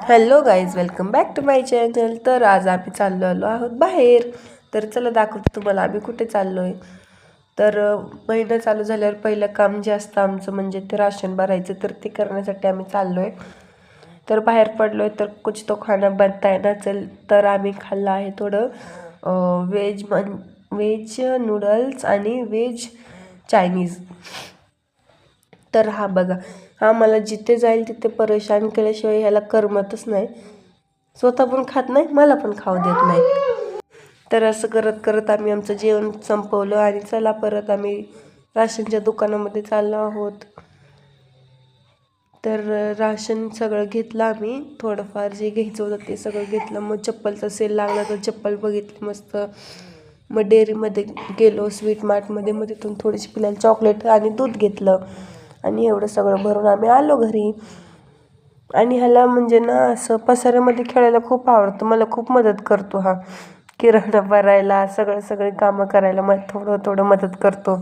Hello guys, welcome back to my channel. तर आज आम्ही आलो आहोत बाहेर. तर चला दाखवतो तुम्हाला आम्ही कुठे चाललो आहे. तर महिना चालू झाल्यावर पहिलं काम जे असतं आमचं म्हणजे ते राशन भरायचं, तर ते करण्यासाठी आम्ही चाललो आहे. तर बाहेर पडलो आहे. तर कुछ तो खाना बनता है ना, चल तर आम्ही खाल्लं आहे थोडं व्हेज नूडल्स आणि व्हेज चायनीज. तर हा बघा, हा मला जिथे जाईल तिथे परेशान केल्याशिवाय ह्याला करमतच नाही. स्वतः पण खात नाही, मला पण खाऊ देत नाही. तर असं करत करत आम्ही आमचं जेवण संपवलं आणि चला परत आम्ही राशनच्या दुकानामध्ये चाललो आहोत. तर राशन सगळं घेतलं आम्ही, थोडंफार जे घ्यायचं होतं ते सगळं घेतलं. मग चप्पलचा सेल लागला तर चप्पल बघितली मस्त. मग डेअरीमध्ये गेलो, स्वीट मार्टमध्ये. मग तिथून थोडीशी पिल्याला चॉकलेट आणि दूध घेतलं आणि एवढं सगळं भरून आम्ही आलो घरी. आणि ह्याला म्हणजे ना असं पसाऱ्यामध्ये खेळायला खूप आवडतं. मला खूप मदत करतो हा, किराणा भरायला, सगळी कामं करायला मला थोडं मदत करतो.